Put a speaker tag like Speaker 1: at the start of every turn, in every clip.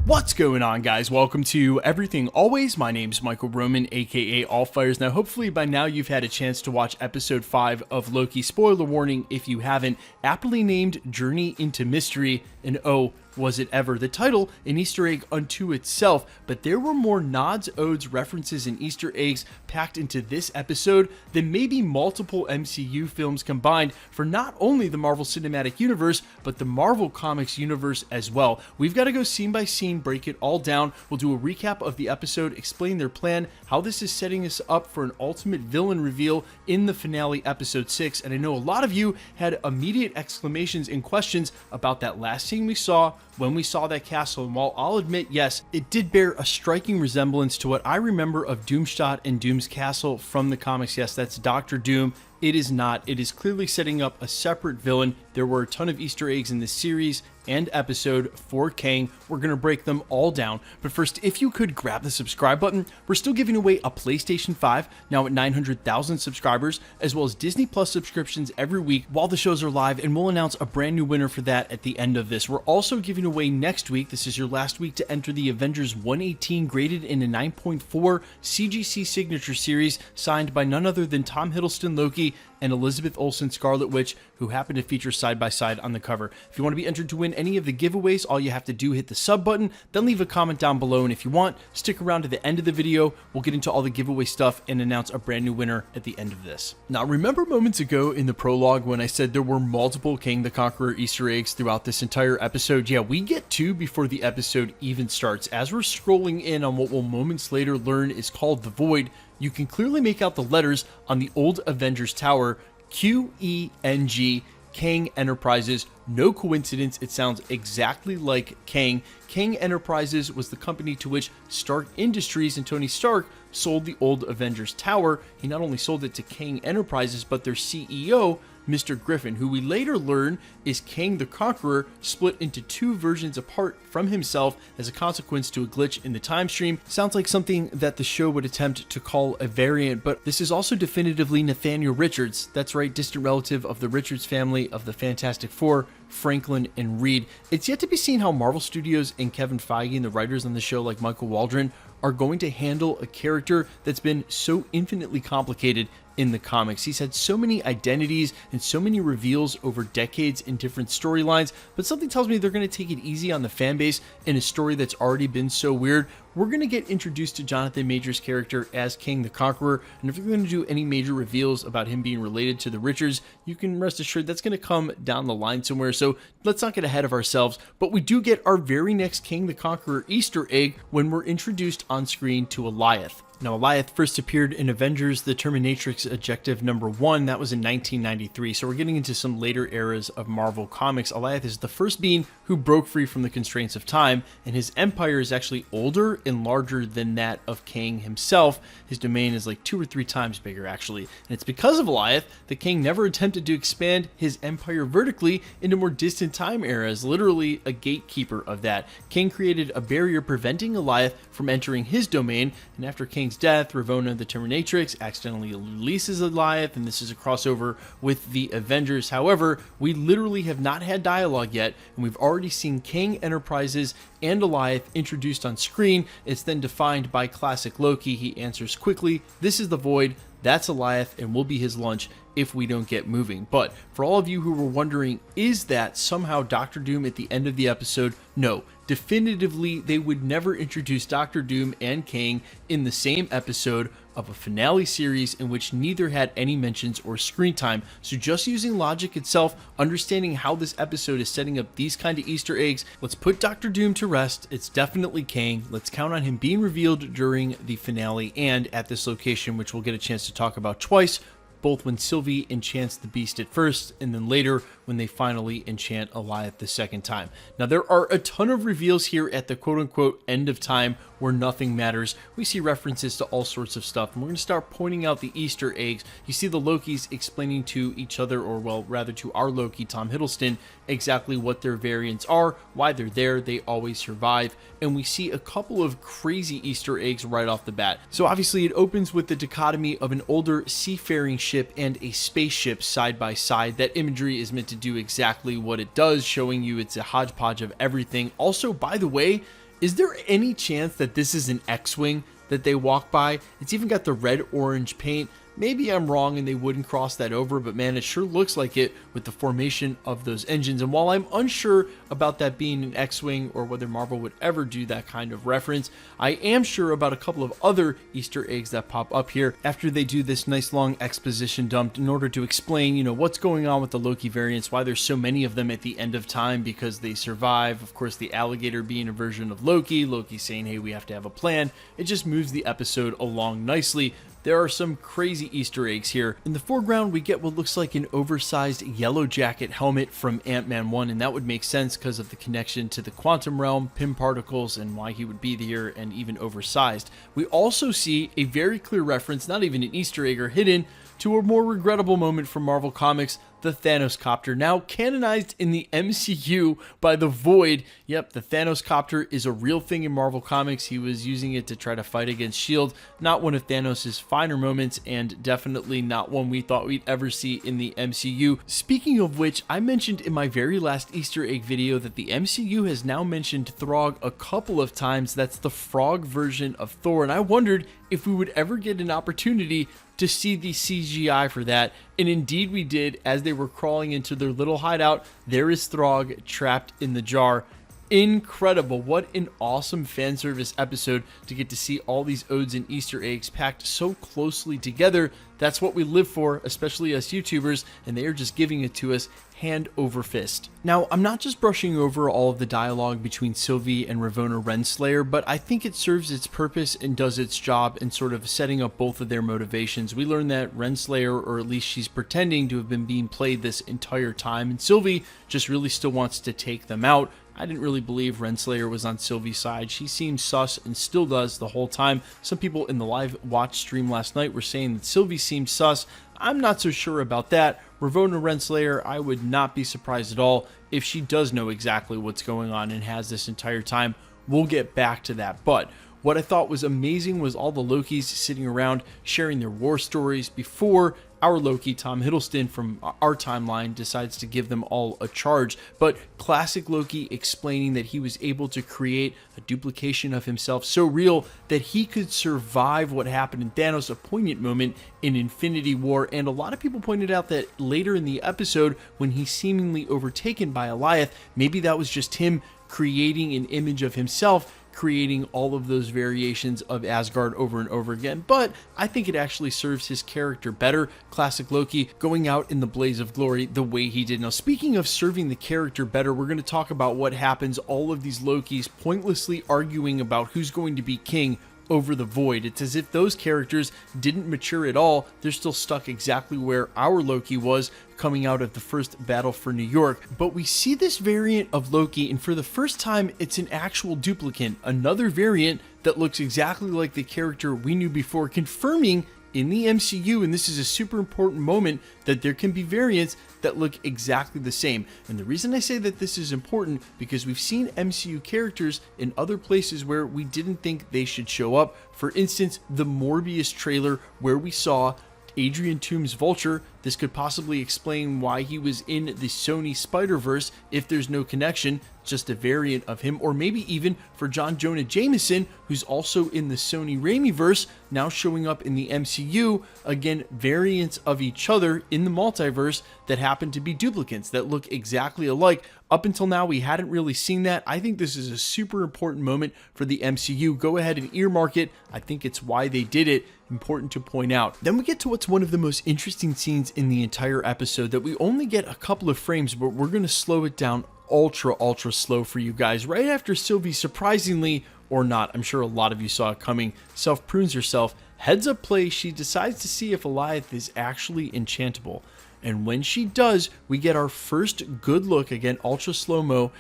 Speaker 1: What's going on, guys? Welcome to Everything Always. My name's Michael Roman, aka Allfires. Now, hopefully by now you've had a chance to watch episode 5 of Loki. Spoiler warning if you haven't. Aptly named Journey into Mystery, and oh, was it ever? The title, an Easter egg unto itself, but there were more nods, odes, references, and Easter eggs packed into this episode than maybe multiple MCU films combined for not only the Marvel Cinematic Universe, but the Marvel Comics universe as well. We've got to go scene by scene, break it all down. We'll do a recap of the episode, explain their plan, how this is setting us up for an ultimate villain reveal in the finale, episode 6. And I know a lot of you had immediate exclamations and questions about that last scene we saw when we saw that castle, and while I'll admit, yes, it did bear a striking resemblance to what I remember of Doomstadt and Doom's castle from the comics. Yes, that's Dr. Doom. It is not. It is clearly setting up a separate villain. There were a ton of Easter eggs in this series and episode for Kang. We're going to break them all down. But first, if you could grab the subscribe button, we're still giving away a PlayStation 5, now at 900,000 subscribers, as well as Disney Plus subscriptions every week while the shows are live, and we'll announce a brand new winner for that at the end of this. We're also giving away next week, this is your last week to enter the Avengers 118 graded in a 9.4 CGC signature series signed by none other than Tom Hiddleston Loki and Elizabeth Olsen Scarlet Witch, who happen to feature side by side on the cover. If you want to be entered to win any of the giveaways, all you have to do hit the sub button, then leave a comment down below, and if you want, stick around to the end of the video. We'll get into all the giveaway stuff and announce a brand new winner at the end of this. Now, remember moments ago in the prologue when I said there were multiple Kang the Conqueror Easter eggs throughout this entire episode? Yeah, we get 2 before the episode even starts. As we're scrolling in on what we'll moments later learn is called the Void, you can clearly make out the letters on the old Avengers Tower, Q-E-N-G, Kang Enterprises. No coincidence, it sounds exactly like Kang. Kang Enterprises was the company to which Stark Industries and Tony Stark sold the old Avengers Tower. He not only sold it to Kang Enterprises, but their CEO, Mr. Griffin, who we later learn is Kang the Conqueror, split into 2 versions apart from himself as a consequence to a glitch in the time stream. Sounds like something that the show would attempt to call a variant, but this is also definitively Nathaniel Richards. That's right, distant relative of the Richards family of the Fantastic Four, Franklin and Reed. It's yet to be seen how Marvel Studios and Kevin Feige and the writers on the show like Michael Waldron are going to handle a character that's been so infinitely complicated in the comics. He's had so many identities and so many reveals over decades in different storylines, but something tells me they're going to take it easy on the fan base in a story that's already been so weird. We're going to get introduced to Jonathan Majors' character as Kang the Conqueror, and if you're going to do any major reveals about him being related to the Richards, you can rest assured that's going to come down the line somewhere, so let's not get ahead of ourselves. But we do get our very next Kang the Conqueror Easter egg when we're introduced on screen to Alioth. Now, Alioth first appeared in Avengers The Terminatrix Objective number 1. That was in 1993, so we're getting into some later eras of Marvel Comics. Alioth is the first being who broke free from the constraints of time, and his empire is actually older and larger than that of Kang himself. His domain is like 2 or 3 times bigger, actually, and it's because of Alioth that Kang never attempted to expand his empire vertically into more distant time eras, literally a gatekeeper of that. Kang created a barrier preventing Alioth from entering his domain, and after Kang's death, Ravonna the Terminatrix accidentally releases Alioth, and this is a crossover with the Avengers. However, we literally have not had dialogue yet, and we've already seen Kang Enterprises and Alioth introduced on screen. It's then defined by classic Loki. He answers quickly, "This is the Void, that's Alioth, and will be his lunch if we don't get moving." But for all of you who were wondering, is that somehow Dr. Doom at the end of the episode? No. Definitively, they would never introduce Dr. Doom and Kang in the same episode of a finale series in which neither had any mentions or screen time. So just using logic itself, understanding how this episode is setting up these kind of Easter eggs, let's put Dr. Doom to rest. It's definitely Kang. Let's count on him being revealed during the finale and at this location, which we'll get a chance to talk about twice, both when Sylvie enchants the beast at first, and then later when they finally enchant Alioth the second time. Now, there are a ton of reveals here at the quote-unquote end of time where nothing matters. We see references to all sorts of stuff, and we're going to start pointing out the Easter eggs. You see the Lokis explaining to each other, or well, rather to our Loki, Tom Hiddleston, exactly what their variants are, why they're there, they always survive, and we see a couple of crazy Easter eggs right off the bat. So obviously it opens with the dichotomy of an older seafaring ship and a spaceship side by side. That imagery is meant to do exactly what it does, showing you it's a hodgepodge of everything. Also, by the way, Is there any chance that this is an X-Wing that they walk by? It's even got the red-orange paint. Maybe I'm wrong and they wouldn't cross that over, but man, it sure looks like it with the formation of those engines. And while I'm unsure about that being an X-Wing or whether Marvel would ever do that kind of reference, I am sure about a couple of other Easter eggs that pop up here after they do this nice long exposition dump in order to explain, what's going on with the Loki variants, why there's so many of them at the end of time, because they survive. Of course, the alligator being a version of Loki saying, hey, we have to have a plan. It just moves the episode along nicely. There are some crazy Easter eggs here. In the foreground, we get what looks like an oversized yellow jacket helmet from Ant-Man 1, and that would make sense because of the connection to the quantum realm, Pym particles, and why he would be here and even oversized. We also see a very clear reference, not even an Easter egg or hidden, to a more regrettable moment from Marvel Comics, the Thanos Copter, now canonized in the MCU by the Void. Yep, the Thanos Copter is a real thing in Marvel Comics. He was using it to try to fight against S.H.I.E.L.D., not one of Thanos' finer moments, and definitely not one we thought we'd ever see in the MCU. Speaking of which, I mentioned in my very last Easter egg video that the MCU has now mentioned Throg a couple of times. That's the frog version of Thor, and I wondered if we would ever get an opportunity to see the CGI for that, and indeed we did. As they were crawling into their little hideout, there is Throg trapped in the jar. Incredible. What an awesome fan service episode to get to see all these odes and Easter eggs packed so closely together. That's what we live for, especially us YouTubers, and they are just giving it to us hand over fist. Now, I'm not just brushing over all of the dialogue between Sylvie and Ravonna Renslayer, but I think it serves its purpose and does its job in sort of setting up both of their motivations. We learn that Renslayer, or at least she's pretending to have been being played this entire time, and Sylvie just really still wants to take them out. I didn't really believe Renslayer was on Sylvie's side. She seemed sus and still does the whole time. Some people in the live watch stream last night were saying that Sylvie seemed sus. I'm not so sure about that. Ravonna Renslayer, I would not be surprised at all if she does know exactly what's going on and has this entire time. We'll get back to that. But what I thought was amazing was all the Lokis sitting around sharing their war stories before our Loki, Tom Hiddleston from our timeline, decides to give them all a charge. But classic Loki explaining that he was able to create a duplication of himself so real that he could survive what happened in Thanos, a poignant moment in Infinity War. And a lot of people pointed out that later in the episode, when he's seemingly overtaken by Alioth, maybe that was just him creating an image of himself, creating all of those variations of Asgard over and over again. But I think it actually serves his character better. Classic Loki going out in the blaze of glory the way he did. Now, speaking of serving the character better, we're going to talk about what happens. All of these Lokis pointlessly arguing about who's going to be king over the Void. It's as if those characters didn't mature at all. They're still stuck exactly where our Loki was coming out of the first battle for New York. But we see this variant of Loki, and for the first time, it's an actual duplicate. Another variant that looks exactly like the character we knew before, confirming in the MCU, and this is a super important moment, that there can be variants that look exactly the same. And the reason I say that this is important, because we've seen MCU characters in other places where we didn't think they should show up. For instance, the Morbius trailer, where we saw Adrian Toomes' Vulture. This could possibly explain why he was in the Sony Spider-Verse if there's no connection, just a variant of him. Or maybe even for John Jonah Jameson, who's also in the Sony Raimiverse, now showing up in the MCU. Again, variants of each other in the multiverse that happen to be duplicates that look exactly alike. Up until now, we hadn't really seen that. I think this is a super important moment for the MCU. Go ahead and earmark it. I think it's why they did it. Important to point out. Then we get to what's one of the most interesting scenes in the entire episode that we only get a couple of frames, but we're going to slow it down ultra slow for you guys. Right after Sylvie, surprisingly or not, I'm sure a lot of you saw it coming, self-prunes herself. Heads up play, she decides to see if Alioth is actually enchantable. And when she does, we get our first good look, again, ultra slow-mo,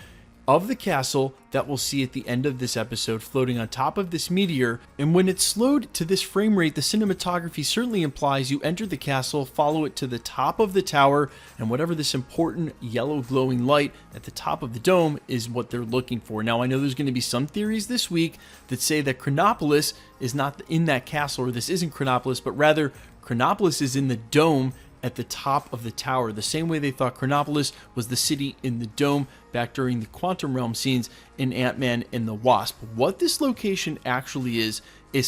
Speaker 1: of the castle that we'll see at the end of this episode floating on top of this meteor. And when it's slowed to this frame rate, the cinematography certainly implies you enter the castle, follow it to the top of the tower, and whatever this important yellow glowing light at the top of the dome is what they're looking for. Now, I know there's going to be some theories this week that say that Chronopolis is not in that castle, or this isn't Chronopolis, but rather Chronopolis is in the dome, at the top of the tower, the same way they thought Chronopolis was the city in the dome back during the Quantum Realm scenes in Ant-Man and the Wasp. What this location actually is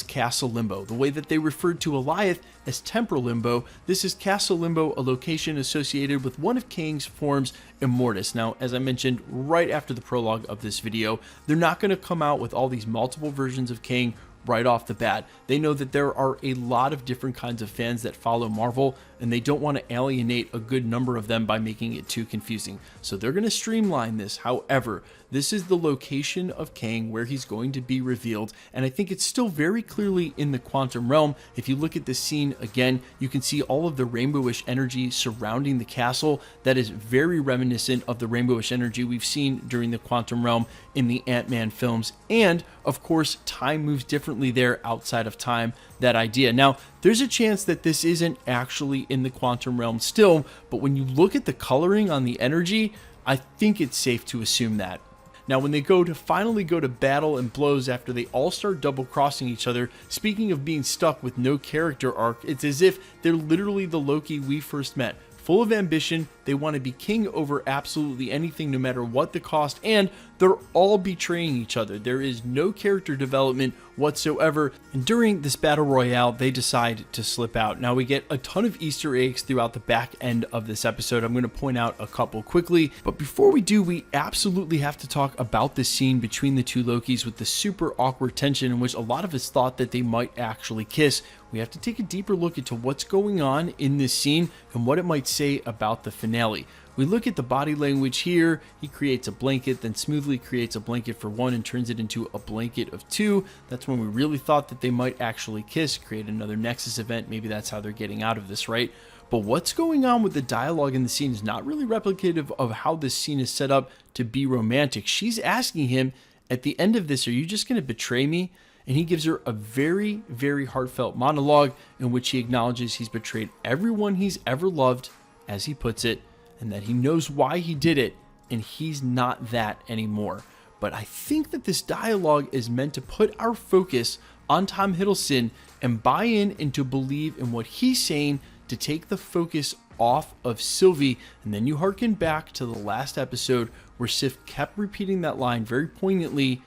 Speaker 1: Castle Limbo. The way that they referred to Alioth as Temporal Limbo, this is Castle Limbo, a location associated with one of Kang's forms, Immortus. Now, as I mentioned right after the prologue of this video, they're not going to come out with all these multiple versions of Kang right off the bat. They know that there are a lot of different kinds of fans that follow Marvel, and they don't want to alienate a good number of them by making it too confusing. So they're going to streamline this. However, this is the location of Kang where he's going to be revealed, and I think it's still very clearly in the Quantum Realm. If you look at this scene again, you can see all of the rainbowish energy surrounding the castle. That is very reminiscent of the rainbowish energy we've seen during the Quantum Realm in the Ant-Man films, and of course, time moves differently there outside of time, that idea. Now, there's a chance that this isn't actually in the Quantum Realm still, but when you look at the coloring on the energy, I think it's safe to assume that. Now, when they finally go to battle and blows after they all start double-crossing each other, speaking of being stuck with no character arc, it's as if they're literally the Loki we first met. Full of ambition, they want to be king over absolutely anything no matter what the cost, and they're all betraying each other. There is no character development whatsoever, and during this battle royale, they decide to slip out. Now, we get a ton of Easter eggs throughout the back end of this episode. I'm going to point out a couple quickly, but before we do, we absolutely have to talk about this scene between the two Lokis with the super awkward tension in which a lot of us thought that they might actually kiss. We have to take a deeper look into what's going on in this scene and what it might say about the finale. We look at the body language here. He creates a blanket, then smoothly creates a blanket for one and turns it into a blanket of two. That's when we really thought that they might actually kiss, create another Nexus event. Maybe that's how they're getting out of this, right? But what's going on with the dialogue in the scene is not really replicative of how this scene is set up to be romantic. She's asking him at the end of this, are you just going to betray me? And he gives her a very, very heartfelt monologue in which he acknowledges he's betrayed everyone he's ever loved, as he puts it, and that he knows why he did it, and he's not that anymore. But I think that this dialogue is meant to put our focus on Tom Hiddleston and buy in and to believe in what he's saying, to take the focus off of Sylvie. And then you harken back to the last episode where Sif kept repeating that line very poignantly,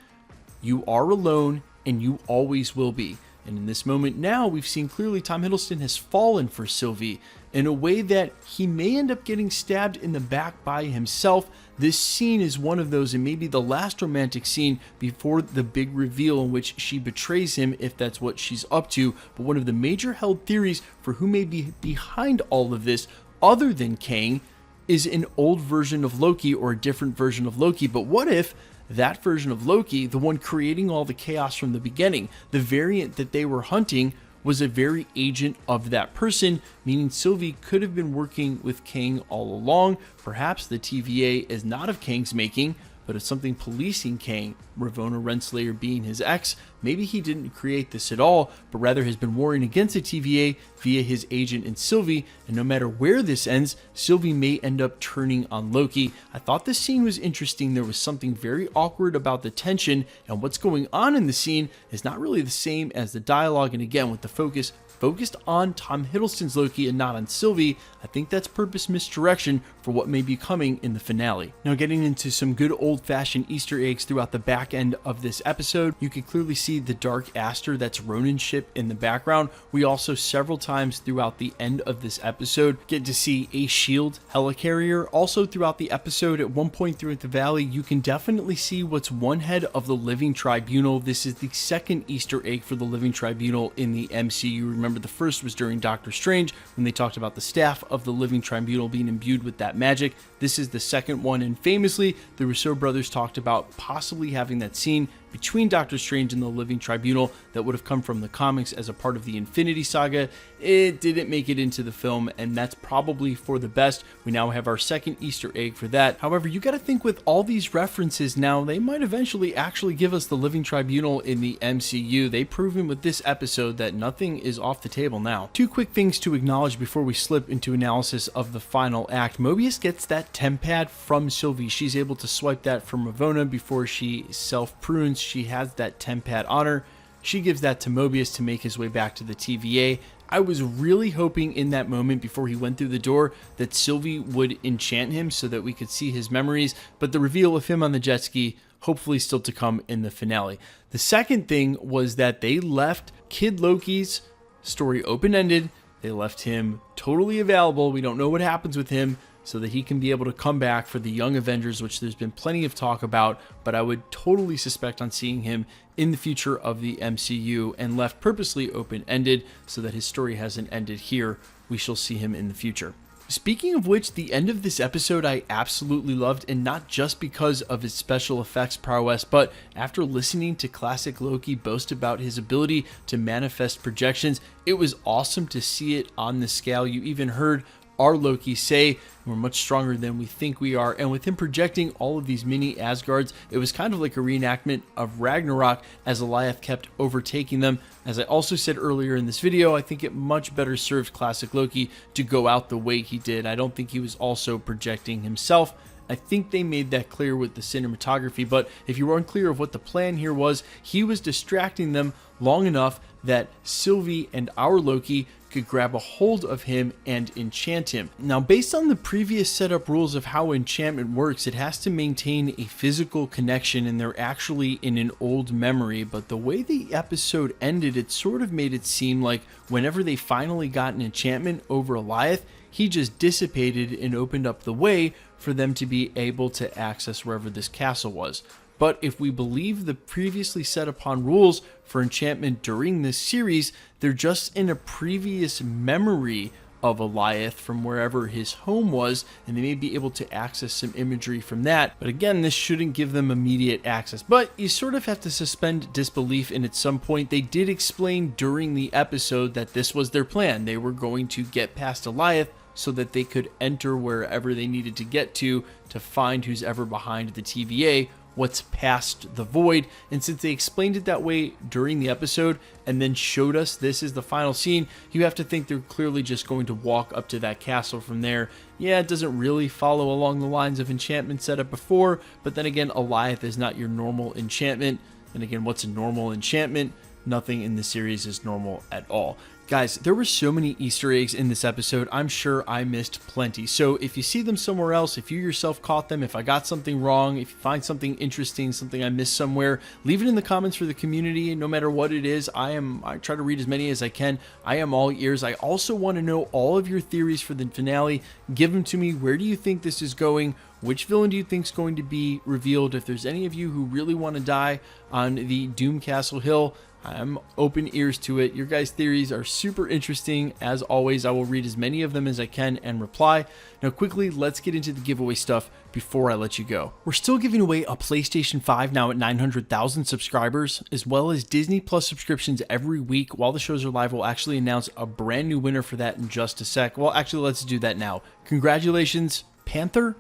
Speaker 1: "You are alone and you always will be." And in this moment now, we've seen clearly Tom Hiddleston has fallen for Sylvie in a way that he may end up getting stabbed in the back by himself. This scene is one of those, and maybe the last romantic scene before the big reveal in which she betrays him, if that's what she's up to. But one of the major held theories for who may be behind all of this, other than Kang, is an old version of Loki or a different version of Loki. But what if that version of Loki, the one creating all the chaos from the beginning, the variant that they were hunting, was a very agent of that person, meaning Sylvie could have been working with Kang all along. Perhaps the TVA is not of Kang's making, but it's something policing Kang, Ravonna Renslayer being his ex. Maybe he didn't create this at all, but rather has been warring against the TVA via his agent in Sylvie, and no matter where this ends, Sylvie may end up turning on Loki. I thought this scene was interesting. There was something very awkward about the tension, and what's going on in the scene is not really the same as the dialogue, and again, with the focused on Tom Hiddleston's Loki and not on Sylvie, I think that's purpose misdirection for what may be coming in the finale. Now, getting into some good old-fashioned Easter eggs throughout the back end of this episode, you can clearly see the Dark Aster, that's Ronan's ship, in the background. We also several times throughout the end of this episode get to see a SHIELD helicarrier. Also throughout the episode, at one point throughout the valley, you can definitely see what's one head of the Living Tribunal. This is the second Easter egg for the Living Tribunal in the MCU. Remember, the first was during Doctor Strange when they talked about the staff of the Living Tribunal being imbued with that magic. This is the second one, and famously, the Russo brothers talked about possibly having that scene between Doctor Strange and the Living Tribunal that would have come from the comics as a part of the Infinity Saga. It didn't make it into the film, and that's probably for the best. We now have our second Easter egg for that. However, you got to think with all these references now, they might eventually actually give us the Living Tribunal in the MCU. They've proven with this episode that nothing is off the table now. Two quick things to acknowledge before we slip into analysis of the final act. Mobius gets that tempad from Sylvie. She's able to swipe that from Ravonna before she self-prunes. She has that tempad on her. She gives that to Mobius to make his way back to the TVA. I was really hoping in that moment before he went through the door that Sylvie would enchant him so that we could see his memories, but the reveal of him on the jet ski, hopefully still to come in the finale. The second thing was that they left Kid Loki's story open-ended. They left him totally available. We don't know what happens with him, so that he can be able to come back for the Young Avengers, which there's been plenty of talk about, but I would totally suspect on seeing him in the future of the MCU, and left purposely open-ended so that his story hasn't ended here. We shall see him in the future. Speaking of which, the end of this episode I absolutely loved, and not just because of his special effects prowess, but after listening to classic Loki boast about his ability to manifest projections, it was awesome to see it on the scale. You even heard our Loki say, we're much stronger than we think we are, and with him projecting all of these mini Asgards, it was kind of like a reenactment of Ragnarok as Goliath kept overtaking them. As I also said earlier in this video, I think it much better served classic Loki to go out the way he did. I don't think he was also projecting himself. I think they made that clear with the cinematography, but if you were unclear of what the plan here was, he was distracting them long enough that Sylvie and our Loki could grab a hold of him and enchant him. Now, based on the previous setup rules of how enchantment works, it has to maintain a physical connection, and they're actually in an old memory, but the way the episode ended, it sort of made it seem like whenever they finally got an enchantment over Goliath, he just dissipated and opened up the way for them to be able to access wherever this castle was. But if we believe the previously set upon rules for enchantment during this series, they're just in a previous memory of Goliath from wherever his home was, and they may be able to access some imagery from that. But again, this shouldn't give them immediate access. But you sort of have to suspend disbelief, and at some point they did explain during the episode that this was their plan. They were going to get past Goliath so that they could enter wherever they needed to get to find who's ever behind the TVA, what's past the void. And since they explained it that way during the episode and then showed us this is the final scene, you have to think they're clearly just going to walk up to that castle from there. Yeah, it doesn't really follow along the lines of enchantment set up before, but then again, Goliath is not your normal enchantment. And again, what's a normal enchantment? Nothing in the series is normal at all. Guys, there were so many Easter eggs in this episode, I'm sure I missed plenty. So if you see them somewhere else, if you yourself caught them, if I got something wrong, if you find something interesting, something I missed somewhere, leave it in the comments for the community. No matter what it is, I try to read as many as I can. I am all ears. I also want to know all of your theories for the finale. Give them to me. Where do you think this is going? Which villain do you think is going to be revealed? If there's any of you who really want to die on the Doom Castle Hill, I'm open ears to it. Your guys' theories are super interesting. As always, I will read as many of them as I can and reply. Now quickly, let's get into the giveaway stuff before I let you go. We're still giving away a PlayStation 5 now at 900,000 subscribers, as well as Disney Plus subscriptions every week. While the shows are live, we'll actually announce a brand new winner for that in just a sec. Well, actually, let's do that now. Congratulations, Panther.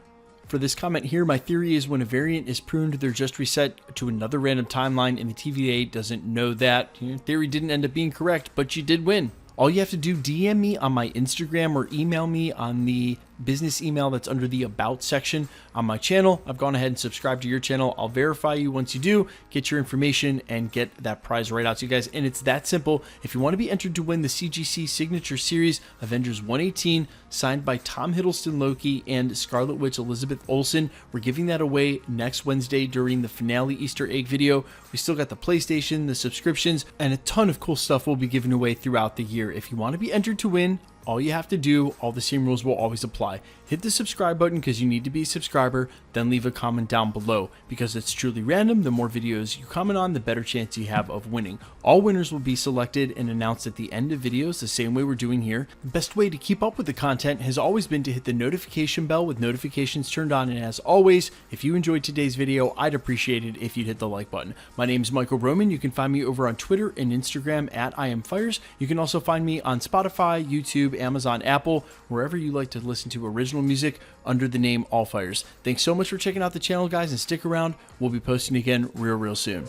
Speaker 1: For this comment here, my theory is when a variant is pruned, they're just reset to another random timeline, and the TVA doesn't know that. Your theory didn't end up being correct, but you did win. All you have to do, DM me on my Instagram or email me on the business email that's under the About section on my channel. I've gone ahead and subscribed to your channel. I'll verify you once you do, get your information, and get that prize right out to you guys. And it's that simple. If you want to be entered to win the CGC Signature Series Avengers 118, signed by Tom Hiddleston Loki and Scarlet Witch Elizabeth Olsen, we're giving that away next Wednesday during the finale Easter egg video. We still got the PlayStation, the subscriptions, and a ton of cool stuff we'll be giving away throughout the year. If you want to be entered to win, all you have to do, all the same rules will always apply. Hit the subscribe button because you need to be a subscriber, then leave a comment down below because it's truly random. The more videos you comment on, the better chance you have of winning. All winners will be selected and announced at the end of videos the same way we're doing here. The best way to keep up with the content has always been to hit the notification bell with notifications turned on, and as always, if you enjoyed today's video, I'd appreciate it if you'd hit the like button. My name is Michael Roman. You can find me over on Twitter and Instagram at IamFires. You can also find me on Spotify, YouTube, Amazon, Apple, wherever you like to listen to original music under the name All Fires. Thanks so much for checking out the channel, guys, and stick around. We'll be posting again real soon.